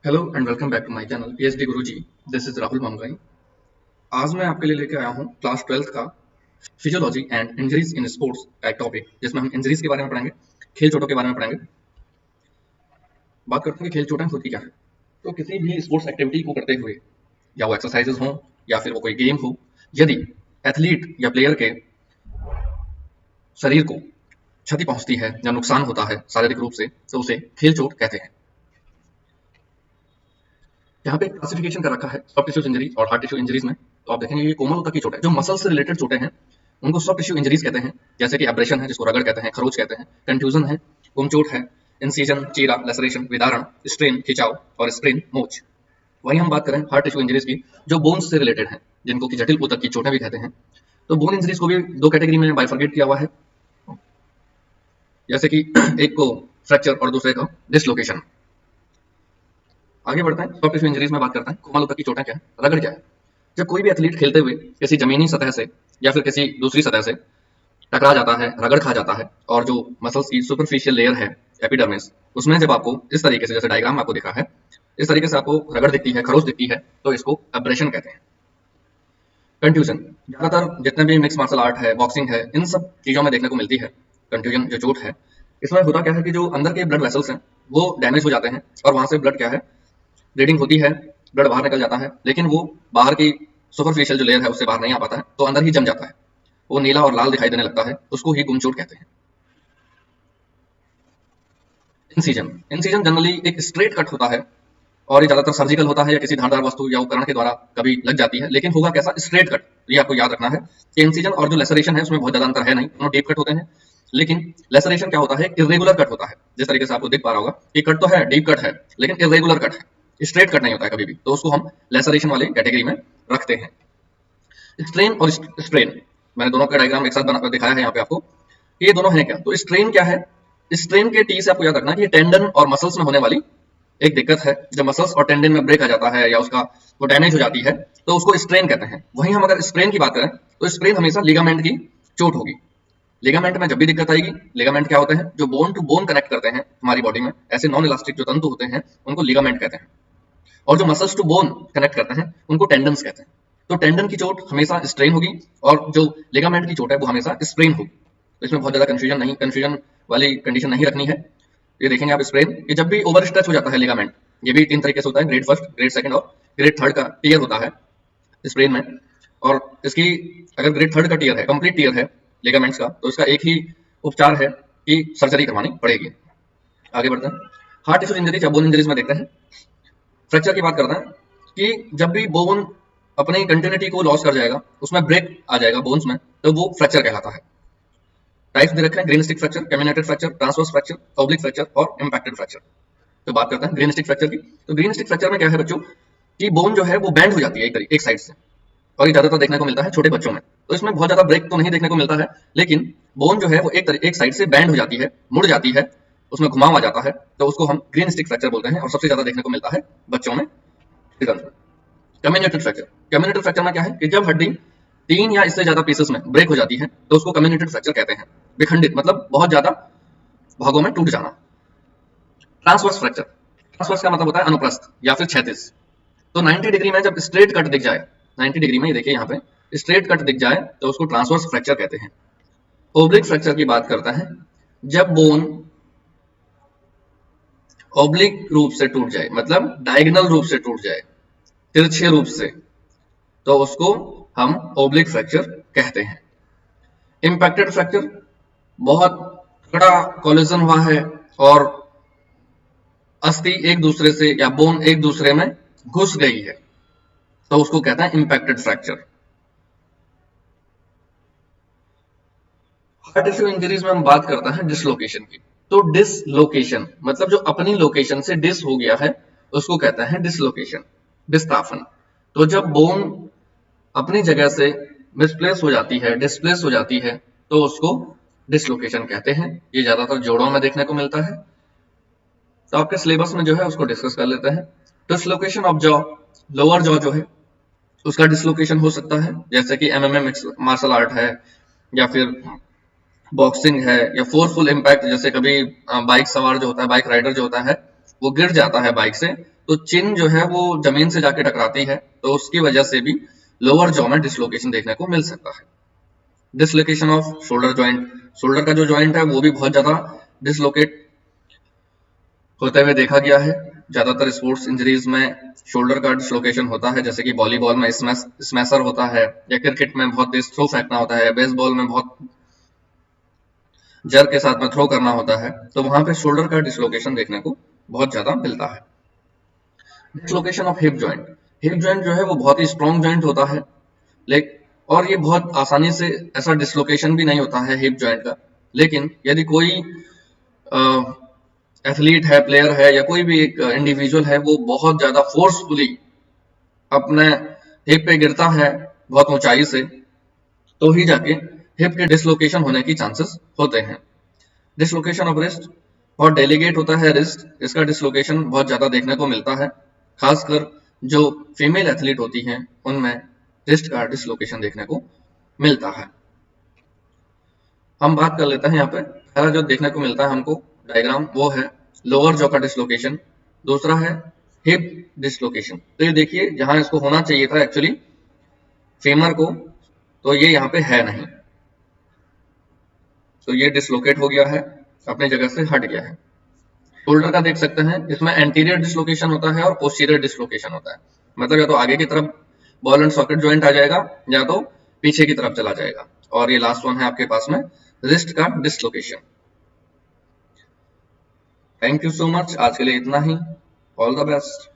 Hello and welcome back to my channel PhD Guruji. This is Rahul Mangai. आज मैं आपके लिए लेके आया हूँ क्लास 12th का physiology and injuries in sports का एक टॉपिक, जिसमें हम इंजरीज के बारे में पढ़ेंगे, खेल चोटों के बारे में पढ़ेंगे। बात करते हैं कि खेल चोटें होती क्या है। तो किसी भी स्पोर्ट्स एक्टिविटी को करते हुए, या वो एक्सरसाइजेज हों या फिर वो कोई गेम हो, यदि एथलीट या प्लेयर के शरीर को क्षति पहुंचती है या नुकसान होता है शारीरिक रूप से, तो उसे खेल चोट कहते हैं। यहाँ पे क्लासिफिकेशन कर रखा है सॉफ्ट टिश्यू इंजरी और हार्ड टिश्यू इंजरीज में। तो आप देखेंगे ये कोमल ऊतक की चोट है, जो मसल से रिलेटेड चोटें हैं उनको सॉफ्ट टिश्यू इंजरीज कहते हैं। जैसे कि एब्रेशन है, जिसको रगड़ कहते हैं, खरोच कहते हैं, कंट्यूजन है, गुमचोट है, इंसिजन, चीरा, लेसरेशन, विदारण, स्ट्रेन, खिंचाव और स्प्रेन, मोच। वहीं हम बात करें हार्ड टिश्यू इंजरीज की, जो बोन्स से रिलेटेड है, जिनको कि जटिल ऊतक की चोटें भी कहते हैं। तो बोन इंजरीज को भी दो कैटेगरी में बाइफर्केट किया हुआ है, जैसे कि एक को फ्रैक्चर और दूसरे को डिसलोकेशन। आगे बढ़ते हैं, सॉफ्ट टिश्यू इंजरीज में बात करते हैं कोमल ऊतक की चोटें क्या है, रगड़ क्या है। जब कोई भी एथलीट खेलते हुए किसी जमीनी सतह से या फिर किसी दूसरी सतह से टकरा जाता है, रगड़ खा जाता है, और जो मसल्स की सुपरफिशियल लेयर है एपिडर्मिस, उसमें जब आपको इस तरीके से, जैसे डायग्राम में आपको दिखा है, इस तरीके से आपको रगड़ दिखती है, खरोच दिखती है, तो इसको एब्रेशन कहते हैं। कंट्यूजन ज्यादातर जितने भी मिक्स मार्शल आर्ट है, बॉक्सिंग है, इन सब चीजों में देखने को मिलती है कंट्यूजन जो चोट है। इसमें होता क्या है कि जो अंदर के ब्लड वेसल्स हैं वो डैमेज हो जाते हैं, और वहां से ब्लड क्या है, ब्लीडिंग होती है, ब्लड बाहर निकल जाता है, लेकिन वो बाहर की सुपरफिशियल जो लेयर है उससे बाहर नहीं आ पाता है, तो अंदर ही जम जाता है, वो नीला और लाल दिखाई देने लगता है, उसको ही गुमचोट कहते हैं। इंसिजन इंसिजन जनरली एक स्ट्रेट कट होता है, और ये ज्यादातर सर्जिकल होता है या किसी धारदार वस्तु या उपकरण के द्वारा कभी लग जाती है, लेकिन होगा कैसा, स्ट्रेट कट। ये आपको याद रखना है कि इंसिजन और जो लेसरेशन है उसमें बहुत ज्यादा अंतर है नहीं, दोनों डीप कट होते हैं। लेकिन लेसरेशन क्या होता है, इरेगुलर कट होता है, जिस तरीके से आपको दिख पा रहा होगा कि कट तो है, डीप कट है, लेकिन इरेगुलर कट है, स्ट्रेट कट नहीं होता है कभी भी, तो उसको हम लेसरेशन वाले कैटेगरी में रखते हैं। स्ट्रेन और स्ट्रेन, मैंने दोनों का डायग्राम एक साथ बना दिखाया है यहाँ पे आपको कि ये दोनों है क्या। तो स्ट्रेन क्या है, स्ट्रेन के टी से आपको याद रखना है कि टेंडन और मसल्स में होने वाली एक दिक्कत है। जब मसल्स और टेंडन में ब्रेक आ जाता है या उसका वो डैमेज हो जाती है, तो उसको स्ट्रेन कहते हैं। वहीं हम अगर स्ट्रेन की बात करें तो स्ट्रेन हमेशा लिगामेंट की चोट होगी। लिगामेंट में जब भी दिक्कत आएगी, लिगामेंट क्या होते हैं, जो बोन टू बोन कनेक्ट करते हैं हमारी बॉडी में, ऐसे नॉन इलास्टिक जो तंतु होते हैं उनको लिगामेंट कहते हैं, और जो मसल्स टू बोन कनेक्ट करते हैं उनको टेंडन्स कहते हैं। तो टेंडन की चोट हमेशा स्ट्रेन होगी, और जो लिगामेंट की चोट है वो हमेशा स्प्रेन होगी। तो इसमें बहुत ज्यादा कंफ्यूजन वाली कंडीशन नहीं रखनी है। ये देखेंगे आप, स्प्रेन ये जब भी ओवर स्ट्रेच हो जाता है लिगामेंट, ये भी तीन तरीके से होता है, ग्रेड फर्स्ट, ग्रेड सेकंड और ग्रेड थर्ड का टीयर होता है स्प्रेन में। और इसकी अगर ग्रेड थर्ड का टीयर है, कंप्लीट टीयर है लिगामेंट्स का, तो इसका एक ही उपचार है कि सर्जरी करवानी पड़ेगी। आगे बढ़ते हैं, हार्ट टिश्यू इंजरीज या बोन इंजरीज में देखते हैं। फ्रैक्चर की बात करते हैं कि जब भी बोन अपनी कंटिन्यूटी को लॉस कर जाएगा, उसमें ब्रेक आ जाएगा बोन्स में, तो वो फ्रैक्चर कहलाता है। टाइप्स दे रखे हैं, green stick fracture, comminuted fracture, transverse fracture, oblique fracture और इम्पैक्टेड फ्रैक्चर। तो बात करते हैं ग्रीन स्टिक फ्रैक्चर की। तो ग्रीन स्टिक फ्रैक्चर में क्या है बच्चों, कि बोन जो है वो बैंड हो जाती है एक साइड से, और ये ज्यादातर देखने को मिलता है छोटे बच्चों में। तो इसमें बहुत ज्यादा ब्रेक तो नहीं देखने को मिलता है, लेकिन बोन जो है वो एक साइड से बैंड हो जाती है, मुड़ जाती है, उसमें घुमाव आ जाता है, तो उसको हम ग्रीन स्टिक फ्रैक्चर बोलते हैं, और सबसे ज्यादा देखने को मिलता है बच्चों में। कम्युनेटेड फ्रैक्चर, कम्युनेटेड फ्रैक्चर में क्या है कि जब हड्डी तीन या इससे ज्यादा पीसेस में ब्रेक हो जाती है, तो उसको कम्युनेटेड फ्रैक्चर कहते हैं। विखंडित मतलब बहुत ज्यादा भागों में टूट जाना। ट्रांसवर्स फ्रैक्चर, ट्रांसवर्स का मतलब होता है अनुप्रस्थ या फिर क्षैतिज। तो 90 डिग्री में जब स्ट्रेट कट दिख जाए, 90 डिग्री में, ये देखिए यहाँ पे स्ट्रेट कट दिख जाए, तो उसको ट्रांसवर्स फ्रैक्चर कहते हैं। ओब्लिक फ्रैक्चर की बात करता है जब बोन ओब्लिक रूप से टूट जाए, मतलब डायगोनल रूप से टूट जाए, तिरछे रूप से, तो उसको हम ओब्लिक फ्रैक्चर कहते हैं। इम्पैक्टेड फ्रैक्चर, बहुत कड़ा कोलिजन हुआ है और अस्थि एक दूसरे से या बोन एक दूसरे में घुस गई है, तो उसको कहते हैं impacted fracture. Heart tissue injuries में हम बात करते हैं डिसलोकेशन की। तो डिसलोकेशन मतलब जो अपनी लोकेशन से डिस हो गया है, उसको कहते हैं डिसलोकेशन, विस्थापन। तो जब बोन अपनी जगह से मिसप्लेस हो जाती है, डिस्प्लेस हो जाती है, तो उसको डिसलोकेशन कहते हैं। ये ज्यादातर जोड़ों में देखने को मिलता है, तो आपके सिलेबस में जो है उसको डिस्कस कर लेते हैं। Dislocation of jaw, lower jaw जो है उसका डिसलोकेशन हो सकता है, जैसे कि एमएमए मिक्स मार्शल आर्ट है, या फिर बॉक्सिंग है, या फोर्सफुल इम्पैक्ट, जैसे कभी बाइक सवार जो होता है, बाइक राइडर जो होता है, वो गिर जाता है बाइक से, तो चिन जो है वो जमीन से जाके टकराती है, तो उसकी वजह से भी लोअर जॉ में डिसलोकेशन देखने को मिल सकता है। Dislocation off shoulder joint, shoulder का जो जॉइंट है वो भी बहुत ज्यादा डिसलोकेट होते हुए देखा गया है। ज्यादातर स्पोर्ट्स इंजरीज में शोल्डर का डिसलोकेशन होता है, जैसे कि वॉलीबॉल में स्मैशर होता है, या क्रिकेट में बहुत तेज थ्रो फेंकना होता है, बेसबॉल में बहुत जर के साथ में थ्रो करना होता है, तो वहां पे शोल्डर का डिसलोकेशन देखने को बहुत ज्यादा मिलता है। Dislocation of hip joint, hip joint जो है वो बहुत ही स्ट्रॉन्ग जॉइंट होता है, और ये बहुत आसानी से ऐसा डिसलोकेशन भी नहीं होता है हिप जॉइंट का। लेकिन यदि कोई एथलीट है, प्लेयर है, या कोई भी एक इंडिविजुअल है, वो बहुत ज्यादा फोर्सफुली अपने हिप पे गिरता है बहुत ऊंचाई से, तो ही जाके हिप के डिसलोकेशन होने की चांसेस होते हैं। डिसलोकेशन ऑफ रिस्ट, बहुत डेलिकेट होता है रिस्ट, इसका डिसलोकेशन बहुत ज्यादा देखने को मिलता है, खासकर जो फीमेल एथलीट होती हैं उनमें रिस्ट का डिसलोकेशन देखने को मिलता है। हम बात कर लेते हैं यहाँ पे, पहला जो देखने को मिलता है हमको डायग्राम, वो है लोअर जॉ का डिसलोकेशन, दूसरा है हिप डिसलोकेशन। तो ये देखिए, जहां इसको होना चाहिए था एक्चुअली फीमर को, तो ये यहाँ पे है नहीं, तो ये डिसलोकेट हो गया है, अपनी जगह से हट गया है। शोल्डर का देख सकते हैं, इसमें एंटीरियर डिसलोकेशन होता है और पोस्टीरियर डिसलोकेशन होता है, मतलब या तो आगे की तरफ बॉल एंड सॉकेट जॉइंट आ जाएगा, या तो पीछे की तरफ चला जाएगा। और ये लास्ट वन है आपके पास में रिस्ट का dislocation. Thank you so much, आज के लिए इतना ही। All the best.